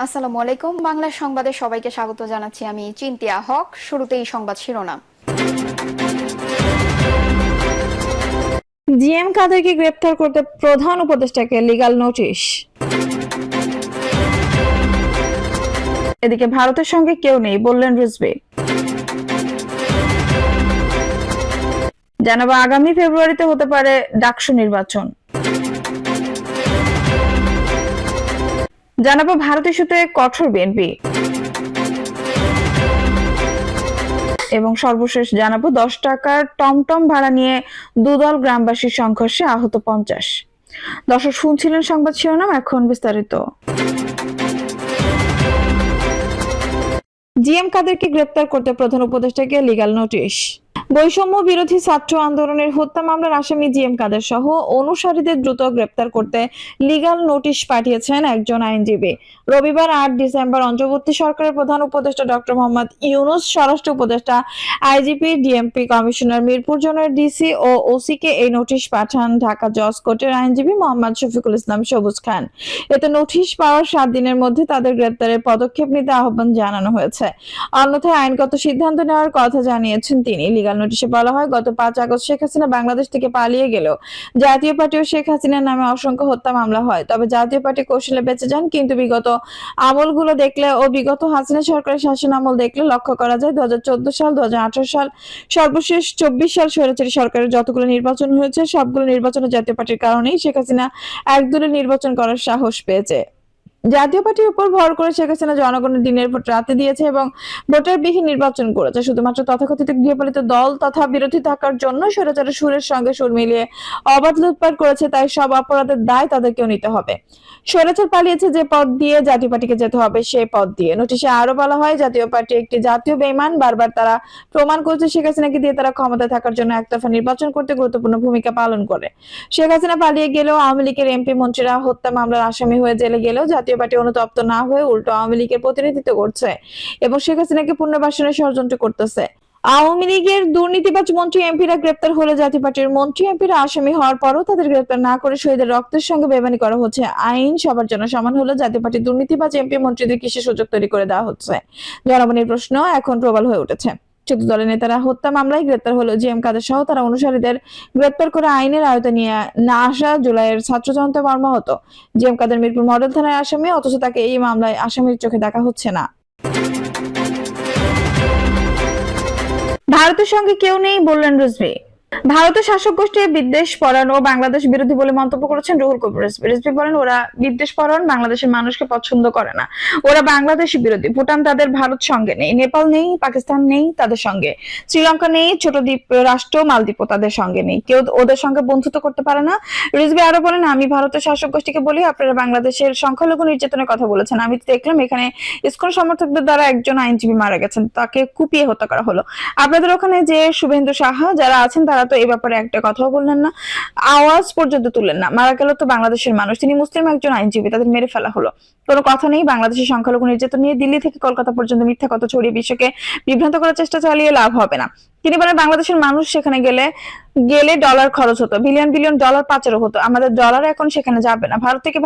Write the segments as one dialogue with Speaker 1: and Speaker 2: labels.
Speaker 1: আসসালামু আলাইকুম। বাংলা সংবাদে সবাইকে স্বাগত জানাচ্ছি। আমি চিন্তিয়া হক। শুরুতেই সংবাদ শিরোনাম।
Speaker 2: জিএম কাদেরকে গ্রেপ্তার করতে প্রধান উপদেষ্টাকে লিগ্যাল নোটিশ। এদিকে ভারতের সঙ্গে কেউ নেই বললেন রিজভী। জানাবো আগামী ফেব্রুয়ারিতে হতে পারে ডাকসু নির্বাচন। জানাবো ভারত ইস্যুতে কঠোর বিএনপি এবং সর্বশেষ জানাবো 10 টাকার টমটম ভাড়া নিয়ে দুদল গ্রামবাসীর সংঘর্ষে আহত 50। দর্শক শুনছিলেন সংবাদ শিরোনাম, এখন বিস্তারিত। জিএম কাদেরকে গ্রেপ্তার করতে প্রধান উপদেষ্টাকে লিগ্যাল নোটিশ। বৈষম্য বিরোধী ছাত্র আন্দোলনের হত্যা মামলার আসামি জিএম কাদের সহ অনুসারীদের দ্রুত গ্রেপ্তার করতে লিগ্যাল নোটিশ পাঠিয়েছেন একজন আইনজীবী। রবিবার 8 ডিসেম্বর অন্তর্বর্তী সরকারের প্রধান উপদেষ্টা ডক্টর মোহাম্মদ ইউনূস, স্বরাষ্ট্র উপদেষ্টা, আইজিপি, ডিএমপি কমিশনার, মিরপুর জোনের ডিসি ও ওসি কে এই নোটিশ পাঠান ঢাকা জজ কোর্টের আইনজীবী মোহাম্মদ শফিকুল ইসলাম সবুজ খান। এতে নোটিশ পাওয়ার 7 দিনের মধ্যে তাদের গ্রেপ্তারের পদক্ষেপ নিতে আহ্বান জানানো হয়েছে। অন্যথায় আইনগত সিদ্ধান্ত নেওয়ার কথা জানিয়েছেন তিনি। লিগ্যাল নোটিশে বলা হয়, গত 5 আগস্ট শেখ হাসিনা বাংলাদেশ থেকে পালিয়ে গেলেও জাতীয় পার্টি ও শেখ হাসিনার নামে অসংখ্য হত্যা মামলা হয়। তবে জাতীয় পার্টি কৌশলে বেঁচে যান, কিন্তু বিগত আমলগুলো দেখলে ও বিগত হাসিনা সরকারের শাসন আমল দেখলে লক্ষ্য করা যায় 2014 সাল, 2018 সাল, সর্বশেষ 24 সাল স্বৈরাচারী সরকারের যতগুলো নির্বাচন হয়েছে সবগুলো নির্বাচনে জাতীয় পার্টির কারণেই শেখ হাসিনা একদলে নির্বাচন করার সাহস পেয়েছে। জাতীয় পার্টির উপর ভর করে শেখ হাসিনা জনগণের দিনের ভোট রাতে দিয়েছে এবং ভোটারবিহীন নির্বাচন করেছে শুধুমাত্র তথাকথিত গৃহপালিত দল তথা বিরোধী থাকার জন্য। স্বৈরাচারের সুরের সঙ্গে সুর মিলিয়ে অবাধ লুটপাট করেছে, তাই সব অপরাধের দায় তাদেরকেও নিতে হবে। স্বৈরাচার পালিয়েছে যে পথ দিয়ে, জাতীয় পার্টিকে যেতে হবে সেই পথ দিয়ে। নোটিশে আরো বলা হয়, জাতীয় পার্টি একটি জাতীয় বেঈমান। বারবার তারা প্রমাণ করেছে শেখ হাসিনাকে দিয়ে তারা ক্ষমতায় থাকার জন্য একতরফা নির্বাচন করতে গুরুত্বপূর্ণ ভূমিকা পালন করে। শেখ হাসিনা পালিয়ে গেলেও, আওয়ামী লীগের এমপি মন্ত্রীরা হত্যা মামলার আসামি হয়ে জেলে গেলেও জাতীয় পার্টি অনুতপ্ত না হয়ে উল্টো আওয়ামী লীগের প্রতিনিধিত্ব করছে এবং শেখ হাসিনাকে পুনর্বাসনের ষড়যন্ত্র করতেছে। আওয়ামী লীগের দুর্নীতিবাজ মন্ত্রী এমপিরা গ্রেপ্তার হলে জাতীয় পার্টির মন্ত্রী এমপিরা আসামি হওয়ার পরও তাদের গ্রেপ্তার না করে শহীদের রক্তের সঙ্গে বেইমানি করা হচ্ছে। আইন সবার জন্য সমান হলো জাতীয় পার্টির দুর্নীতিবাজ এমপি মন্ত্রীদের কিসের সুযোগ তৈরি করে দেওয়া হচ্ছে? জনগণের প্রশ্ন এখন প্রবল হয়ে উঠেছে। 14 দলের নেতারা হত্যা মামলায় গ্রেপ্তার হলো জিএম কাদের সহ তারা অনুসারীদের গ্রেপ্তার করে আইনের আয়ত্তে নিয়ে না আসা জুলাইয়ের ছাত্র জনতা মর্মাহত। জিএম কাদের মিরপুর মডেল থানার আসামি, অথচ তাকে এই মামলায় আসামির চোখে দেখা হচ্ছে না। ভারতের সঙ্গে কেউ নেই বললেন রিজভী। ভারতের শাসক গোষ্ঠী বিদ্বেষ পরায়ণ ও বাংলাদেশ বিরোধী বলে মন্তব্য করেছেন রুহুল কবির রিজভী। রিজভী বলেন, ওরা বিদ্বেষ পরায়ণ, বাংলাদেশের মানুষকে পছন্দ করে না, ওরা বাংলাদেশ বিরোধী। ভুটান তাদের ভারত সঙ্গে নেই, নেপাল নেই, পাকিস্তান নেই তাদের সঙ্গে, শ্রীলঙ্কা নেই, ছোট দ্বীপ রাষ্ট্র মালদ্বীপও তাদের সঙ্গে নেই, কেউ ওদের সঙ্গে বন্ধুত্ব করতে পারে না। রিজভী আরো বলেন, আমি ভারতের শাসক গোষ্ঠীকে বলি, আপনারা বাংলাদেশের সংখ্যালঘু নির্যাতনের কথা বলেছেন। আমি দেখলাম এখানে ইসকন সমর্থকদের দ্বারা একজন আইনজীবী মারা গেছেন, তাকে কুপিয়ে হত্যা করা হলো। আপনাদের ওখানে যে শুভেন্দু সাহা যারা আছেন তারা তো এই ব্যাপারে একটা কথাও বললেন না, আওয়াজ পর্যন্ত তুললেন না। মারা গেল তো বাংলাদেশের মানুষ, তিনি মুসলিম একজন আইনজীবী, তাদের মেরে ফেলা হলো। কোনো কথা নেই। বাংলাদেশের সংখ্যালঘু নির্যাতন নিয়ে দিল্লি থেকে কলকাতা পর্যন্ত মিথ্যা কথা ছড়িয়ে বিশ্বকে বিভ্রান্ত করার চেষ্টা চালিয়ে লাভ হবে না। তিনি বলেন, বাংলাদেশের মানুষ সেখানে গেলে গেলে ডলার খরচ হতো, বিলিয়ন বিলিয়ন ডলার পাচারও হতো। আমাদের ডলার এখন সেখানে যাবে না। ভারত থেকে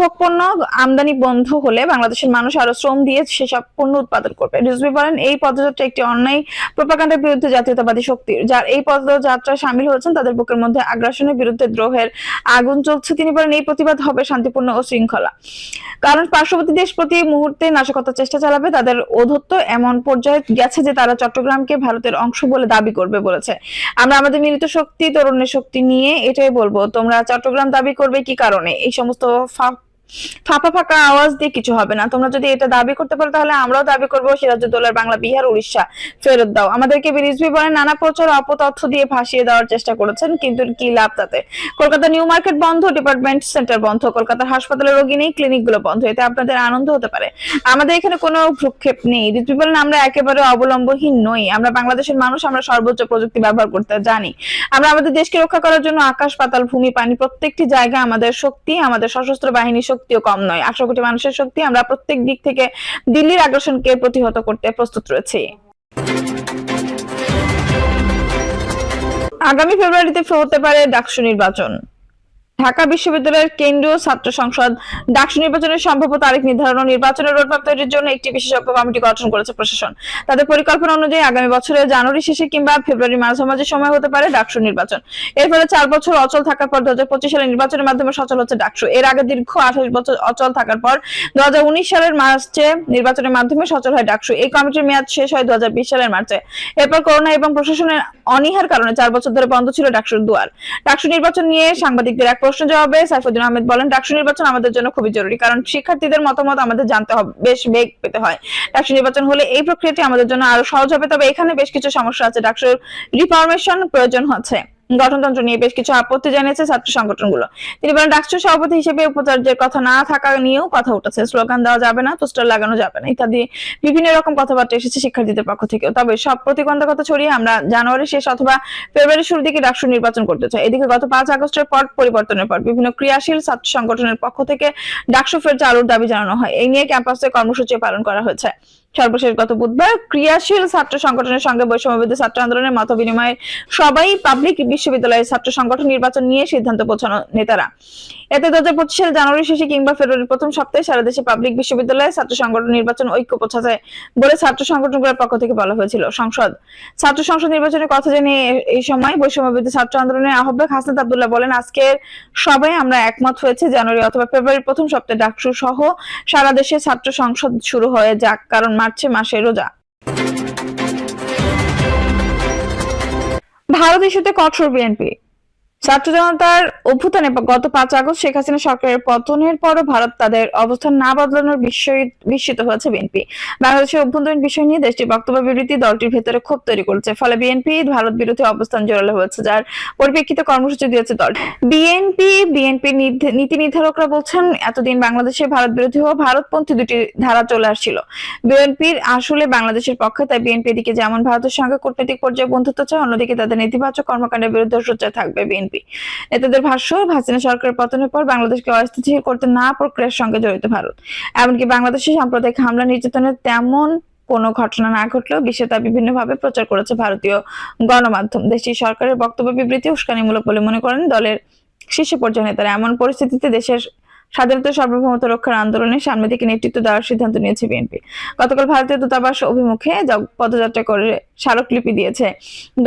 Speaker 2: ভোগপণ্য আমদানি বন্ধ হলে বাংলাদেশের মানুষ আরো শ্রম দিয়ে সেসব পণ্য উৎপাদন করবে। রিজভী বলেন, এই পদযাত্রা একটি অন্যায় প্রোপাগান্ডার বিরুদ্ধে জাতীয়তাবাদী শক্তির। যার এই পদযাত্রায় সামিল হয়েছেন তাদের বুকের মধ্যে আগ্রাসনের বিরুদ্ধে দ্রোহের আগুন চলছে। তিনি বলেন, এই প্রতিবাদ হবে শান্তিপূর্ণ ও শৃঙ্খলা, কারণ পার্শ্ববর্তী দেশ প্রতি মুহূর্তে নাশকতার চেষ্টা চালাবে। তাদের ঔদ্ধত্য এমন পর্যায়ে গেছে যে তারা চট্টগ্রামকে ভারতের অংশ বলে দাবি করবে বলেছে। আমরা আমাদের মিলিত শক্তি, তরুণের শক্তি নিয়ে এটাই বলবো, তোমরা চট্টগ্রাম দাবি করবে কি কারণে? এই সমস্ত ফাঁপা ফাঁকা আওয়াজ দিয়ে কিছু হবে না। তোমরা যদি এটা দাবি করতে পারো তাহলে আমরাও দাবি করবো সিরাজউদ্দৌলার বাংলা, বিহার, উড়িষ্যা ফেরত দাও। আমাদেরকে রিজভী বলেন, নানা প্রচার অপতথ্য দিয়ে ভাসিয়ে দেওয়ার চেষ্টা করেছেন, কিন্তু কি লাভ তাতে? কলকাতা নিউ মার্কেট বন্ধ, ডিপার্টমেন্ট সেন্টার বন্ধ, কলকাতার হাসপাতালে রোগী নেই, ক্লিনিক গুলো বন্ধ। এতে আপনাদের আনন্দ হতে পারে, আমাদের এখানে কোনো ভ্রুক্ষেপ নেই। রিজভী বলেন, আমরা একেবারে অবলম্বনহীন নই, আমরা বাংলাদেশের মানুষ, আমরা সর্বোচ্চ প্রযুক্তি ব্যবহার করতে জানি। আমরা আমাদের দেশকে রক্ষা করার জন্য আকাশ, পাতাল, ভূমি, পানি প্রত্যেকটি জায়গা আমাদের শক্তি, আমাদের সশস্ত্র বাহিনী শক্তিও কম নয়। 18 কোটি মানুষের শক্তি, আমরা প্রত্যেক দিক থেকে দিল্লির আগ্রাসনকে প্রতিহত করতে প্রস্তুত রয়েছি। আগামী ফেব্রুয়ারিতে হতে পারে ডাকসু নির্বাচন। ঢাকা বিশ্ববিদ্যালয়ের কেন্দ্রীয় ছাত্র সংসদ ডাকসু নির্বাচনের সম্ভাব্য তারিখ নির্ধারণ ও নির্বাচনের রোডম্যাপ তৈরির জন্য একটি বিশেষজ্ঞ কমিটি গঠন করেছে প্রশাসন। তাদের পরিকল্পনা অনুযায়ী আগামী বছরের জানুয়ারি শেষে কিংবা ফেব্রুয়ারি মাঝামাঝি সময় হতে পারে ডাকসু নির্বাচন। এর ফলে 4 বছর অচল থাকার পর 2025 সালে নির্বাচনের মাধ্যমে সচল হচ্ছে ডাকসু। এর আগে দীর্ঘ 28 বছর অচল থাকার পর 2019 সালের মার্চে নির্বাচনের মাধ্যমে সচল হয় ডাকসু। এই কমিটির মেয়াদ শেষ হয় 2020 সালের মার্চে। এরপর করোনা এবং প্রশাসনের অনীহার কারণে 4 বছর ধরে বন্ধ ছিল ডাকসুর দুয়ার। ডাকসু নির্বাচন নিয়ে সাংবাদিকদের এক প্রশ্ন জবাবে সাইফুদ্দিন আহমেদ বলেন, ডাকসু নির্বাচন আমাদের জন্য খুবই জরুরি, কারণ শিক্ষার্থীদের মতামত আমাদের জানতে হবে, বেশ বেগ পেতে হয়। ডাকসু নির্বাচন হলে এই প্রক্রিয়াটি আমাদের জন্য আরো সহজ হবে, তবে এখানে বেশ কিছু সমস্যা আছে। ডাকসুর রিফরমেশন প্রয়োজন হচ্ছে। গঠনতন্ত্র নিয়ে বেশ কিছু আপত্তি জানিয়েছে ছাত্র সংগঠনগুলো। তিনি বলেন, ডাকসু সভাপতি হিসেবে উপাচার্যের কথা না থাকা নিয়েও কথা উঠেছে। স্লোগান দেওয়া যাবে না, পোস্টার লাগানো যাবে না ইত্যাদি বিভিন্ন রকম কথাবার্তা এসেছে শিক্ষার্থীদের পক্ষ থেকেও। তবে সব প্রতিবন্ধকতা ছড়িয়ে আমরা জানুয়ারি শেষ অথবা ফেব্রুয়ারি শুরুর দিকে ডাকসু নির্বাচন করতে চাই। এদিকে গত 5 আগস্টের পর পরিবর্তনের পর বিভিন্ন ক্রিয়াশীল ছাত্র সংগঠনের পক্ষ থেকে ডাকসু ফের চালুর দাবি জানানো হয়। এই নিয়ে ক্যাম্পাসে কর্মসূচি পালন করা হয়েছে। সর্বশেষ গত বুধবার ক্রিয়াশীল ছাত্র সংগঠনের সঙ্গে বৈষম্যবিরোধী ছাত্র আন্দোলনের মত বিনিময়ে সবাই পাবলিক বিশ্ববিদ্যালয়ের ছাত্র সংগঠন নির্বাচন নিয়ে সিদ্ধান্ত পৌঁছানো নেতারা। এতে 2025 সাল জানুয়ারি শেষে কিংবা ফেব্রুয়ারির প্রথম সপ্তাহে সারা দেশে পাবলিক বিশ্ববিদ্যালয়ে ছাত্র সংগঠন নির্বাচন ঐক্য পৌঁছাছে বলে ছাত্র সংগঠনগুলোর পক্ষ থেকে বলা হয়েছিল। ছাত্র সংসদ নির্বাচনের কথা জানিয়ে এই সময় বৈষম্যবিরোধী ছাত্র আন্দোলনের আহ্বায়ক হাসনাত আব্দুল্লাহ বলেন, আজকের সবাই আমরা একমত হয়েছে জানুয়ারি অথবা ফেব্রুয়ারির প্রথম সপ্তাহে ডাকসু সহ সারা দেশে ছাত্র সংসদ শুরু হয়ে যাক, কারণ মার্চে মাসে রোজা। ভারত ইস্যুতে কঠোর বিএনপি। ছাত্র জনতার অভ্যুত্থানে গত 5 আগস্ট শেখ হাসিনা সরকারের পতনের পরও ভারত তাদের অবস্থান না বদলানোর বিস্মিত হয়েছে বিএনপি। বাংলাদেশের অভ্যন্তরীণ বিষয় নিয়ে দেশটির বক্তব্য বিবৃতি দলটির ভেতরে ক্ষোভ তৈরি করেছে। ফলে বিএনপি ভারত বিরোধী অবস্থান জোরালো হয়েছে, যার পরিপ্রেক্ষিতে কর্মসূচি দিয়েছে দল। বিএনপি নীতি নির্ধারকরা বলছেন, এতদিন বাংলাদেশে ভারত বিরোধী ও ভারতপন্থী দুটি ধারা চলে আসছিল। বিএনপির আসলে বাংলাদেশের পক্ষে, তাই বিএনপি এদিকে যেমন ভারতের সঙ্গে কূটনৈতিক পর্যায়ে বন্ধুত্ব চায়, অন্যদিকে তাদের নেতিবাচক কর্মকাণ্ডের বিরুদ্ধে সোচ্চার থাকবে বিএনপি। নেতাদের ভাষ্য, হাসিনা সরকারের পতনের পর বাংলাদেশকে অস্থিতিশীল করতে না প্রক্রিয়ার সঙ্গে জড়িত ভারত। এমনকি বাংলাদেশে সাম্প্রদায়িক হামলা নির্যাতনের তেমন কোনো ঘটনা না ঘটলেও বিশ্বে তা বিভিন্নভাবে প্রচার করেছে ভারতীয় গণমাধ্যম। দেশটির সরকারের বক্তব্য বিবৃতি উস্কানিমূলক বলে মনে করেন দলের শীর্ষ পর্যায়ের নেতারা। এমন পরিস্থিতিতে দেশের স্বাধীনতা সার্বভৌমত্ব রক্ষার আন্দোলনে সামনে থেকে নেতৃত্ব দেওয়ার সিদ্ধান্ত নিয়েছে বিএনপি। গতকাল ভারতীয় দূতাবাস অভিমুখে পদযাত্রা করে স্মারকলিপি দিয়েছে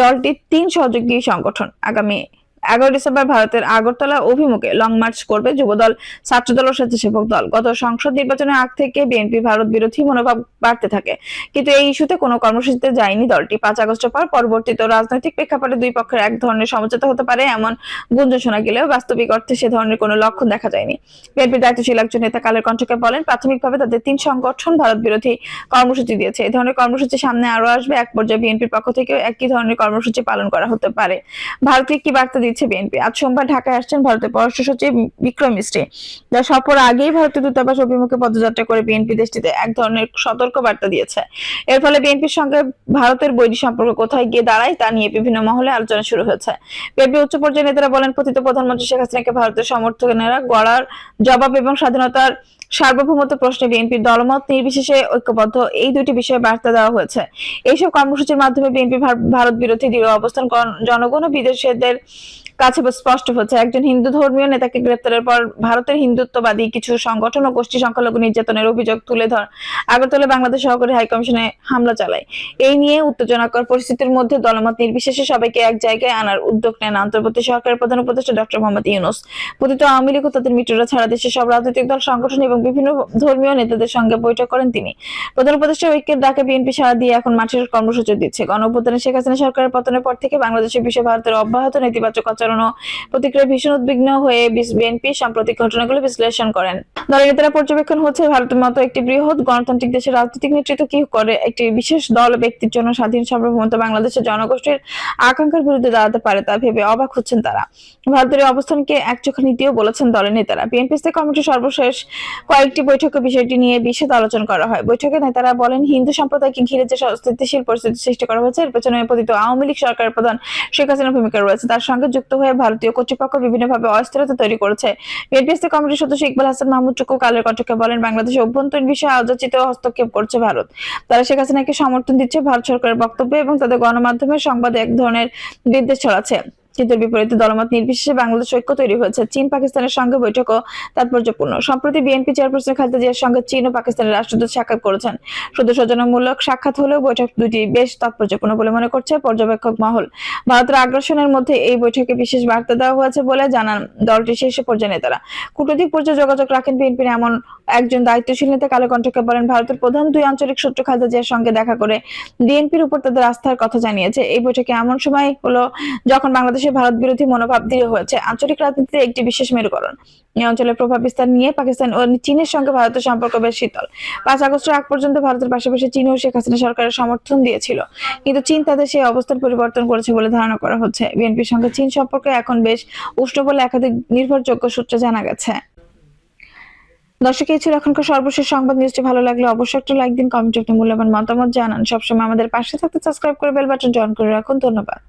Speaker 2: দলটির 3 সহযোগী সংগঠন। আগামী 11 ডিসেম্বর ভারতের আগরতলা অভিমুখে লং মার্চ করবে যুবদল, ছাত্রদল ও স্বেচ্ছাসেবক দল। গত সংসদ নির্বাচনের আগ থেকে বিএনপি ভারত বিরোধী মনোভাব বাড়তে থাকে, কিন্তু এই ইস্যুতে কোনো কর্মসূচিতে যায়নি দলটি। 5 আগস্টের পর পরবর্তীতে রাজনৈতিক প্রেক্ষাপটে দুই পক্ষের এক ধরনের সমঝোতা হতে পারে এমন গুঞ্জন শোনা গেলেও বাস্তবিক অর্থে সে ধরনের কোনো লক্ষণ দেখা যায়নি। বিএনপির দায়িত্বশীল একজন নেতা কালের কণ্ঠকে বলেন, প্রাথমিকভাবে তাদের 3 সংগঠন ভারত বিরোধী কর্মসূচি দিয়েছে। এই ধরনের কর্মসূচি সামনে আরো আসবে। এক পর্যায়ে বিএনপির পক্ষ থেকেও একই ধরনের কর্মসূচি পালন করা হতে পারে। ভারতকে কি বার্তা দিচ্ছে বিএনপি? আজ সোমবার ঢাকায় আসছেন ভারতের পররাষ্ট্র সচিব বিক্রম মিস্ত্রি। যার সফর আগেই ভারতীয় দূতাবাস অভিমুখে পদযাত্রা করে বিএনপি দেশটিতে এক ধরনের সতর্ক বার্তা দিয়েছে। এর ফলে বিএনপির সঙ্গে ভারতের বৈরী সম্পর্ক কোথায় গিয়ে দাঁড়ায় তা নিয়ে বিভিন্ন মহলে আলোচনা শুরু হয়েছে। বিএনপি উচ্চ পর্যায়ের নেতারা বলেন, পতিত প্রধানমন্ত্রী শেখ হাসিনাকে ভারতের সমর্থকেরা গড়ার জবাব এবং স্বাধীনতার সার্বভৌমত্ব প্রশ্নে বিএনপির দলমত নির্বিশেষে ঐক্যবদ্ধ, এই দুটি বিষয়ে বার্তা দেওয়া হয়েছে। এইসব কর্মসূচির মাধ্যমে বিএনপি ভারত বিরোধী দৃঢ় অবস্থান জনগণ ও বিদেশিদের কাছে স্পষ্ট হচ্ছে। একজন হিন্দু ধর্মীয় নেতাকে গ্রেপ্তারের পর ভারতের হিন্দুত্ববাদী কিছু সংগঠন ও গোষ্ঠী সংখ্যালঘু নির্যাতনের অভিযোগ তুলে আগরতলা বাংলাদেশ সহকারী হাইকমিশনে হামলা চালায়। এই নিয়ে উত্তেজনাকর পরিস্থিতির মধ্যে দলমত নির্বিশেষে সবাইকে এক জায়গায় আনার উদ্যোগ নেন অন্তর্বর্তী সরকারের প্রধান উপদেষ্টা ডক্টর মোহাম্মদ ইউনূস। পতিত আওয়ামী লীগ ও তাদের মিত্ররা ছাড়া দেশের সব রাজনৈতিক দল, সংগঠন এবং বিভিন্ন ধর্মীয় নেতাদের সঙ্গে বৈঠক করেন তিনি। প্রধান উপদেষ্টা ঐক্যের ডাকে বিএনপি সাড়া দিয়ে এখন মাঠের কর্মসূচি দিচ্ছে। গণঅভ্যুত্থানে শেখ হাসিনা সরকারের পতনের পর থেকে বাংলাদেশের বিষয়ে ভারতের অব্যাহত নেতিবাচক আচরণ ও প্রতিক্রিয়া ভীষণ উদ্বিগ্ন হয়ে বিএনপি সাম্প্রতিক ঘটনাগুলো বিশ্লেষণ করেন। দলের নেতারা পর্যবেক্ষণ হচ্ছে, ভারতের মতো একটি বৃহৎ গণতান্ত্রিক দেশের রাজনৈতিক নেতৃত্ব কি করে একটি বিশেষ দল ব্যক্তির জন্য স্বাধীন সার্বভৌমত্ব বাংলাদেশের জনগোষ্ঠীর আকাঙ্ক্ষার বিরুদ্ধে দাঁড়াতে পারে তা ভেবে অবাক হচ্ছেন তারা। ভারতের অবস্থানকে একচোখা নীতিও বলেছেন দলের নেতারা। বিএনপি কমিটির সর্বশেষ কয়েকটি বৈঠকে বিষয়টি নিয়ে বিশদ আলোচনা করা হয়। বৈঠকে নেতারা বলেন, হিন্দু সম্প্রদায়কে ঘিরে যে অস্থিতিশীল পরিস্থিতি সৃষ্টি করা হয়েছে এর পেছনে পতিত আওয়ামী লীগ সরকারের প্রধান শেখ হাসিনার ভূমিকা রয়েছে। তার সঙ্গে যুক্ত হয়ে ভারতীয় কর্তৃপক্ষ বিভিন্নভাবে অস্থিরতা তৈরি করেছে। বিএনপি কমিটির সদস্য ইকবাল হাসান মাহমুদ টুকু কালের কণ্ঠকে বলেন, বাংলাদেশের অভ্যন্তরীণ বিষয়ে অযাচিত হস্তক্ষেপ করছে ভারত। তারা শেখ হাসিনাকে সমর্থন দিচ্ছে। ভারত সরকারের বক্তব্য এবং তাদের গণমাধ্যমের সংবাদে এক ধরনের বিদ্বেষ ছড়াচ্ছে। কিন্তু এর বিপরীতে দলমত নির্বিশেষে বাংলাদেশ ঐক্য তৈরি হয়েছে। চীন পাকিস্তানের সঙ্গে বৈঠকও তাৎপর্যপূর্ণ। সম্প্রতি বিএনপি চেয়ারপারসন খালেদা জিয়ার সঙ্গে চীন ও পাকিস্তানের রাষ্ট্রদূত সাক্ষাৎ করেছেন। শুধু সৌজন্যমূলক সাক্ষাৎ হলেও বৈঠক দুটি বেশ তাৎপর্যপূর্ণ বলে মনে করছে পর্যবেক্ষক মহল। ভারতের আগ্রাসনের মধ্যে এই বৈঠকে বিশেষ বার্তা দেওয়া হয়েছে বলে জানান দলটির শীর্ষ পর্যায়ের নেতারা। কূটনৈতিক পর্যায়ে যোগাযোগ রাখেন বিএনপির এমন একজন দায়িত্বশীল নেতা কালো কণ্ঠকে বলেন, ভারতের প্রধান দুই আঞ্চলিক শত্রু খালেদা জিয়ার সঙ্গে দেখা করে বিএনপির উপর তাদের আস্থার কথা জানিয়েছে। এই বৈঠকে এমন সময় হলো যখন বাংলাদেশের ভারত বিরোধী মনোভাব দৃঢ় হয়েছে। আঞ্চলিক রাজনীতিতে একটি বিশেষ মেরুকরণ। এই অঞ্চলের প্রভাব বিস্তার নিয়ে পাকিস্তান ও চীনের সঙ্গে ভারতের সম্পর্ক বেশ শীতল। 5 আগস্টের আগ পর্যন্ত ভারতের পাশাপাশি চীন ও শেখ হাসিনা সরকারের সমর্থন দিয়েছিল, কিন্তু চীন তাদের সেই অবস্থান পরিবর্তন করেছে বলে ধারণা করা হচ্ছে। বিএনপির সঙ্গে চীন সম্পর্ক এখন বেশ উষ্ণ বলে একাধিক নির্ভরযোগ্য সূত্রে জানা গেছে। দর্শক, এই ছিল এখনকার সর্বশেষ সংবাদ। নিউজটি ভালো লাগলে অবশ্যই একটা লাইক দিন, কমেন্টে একটা মূল্যবান মতামত জানান। সবসময় আমাদের পাশে থাকতে সাবস্ক্রাইব করে বেল বাটনটি অন করে রাখুন। ধন্যবাদ।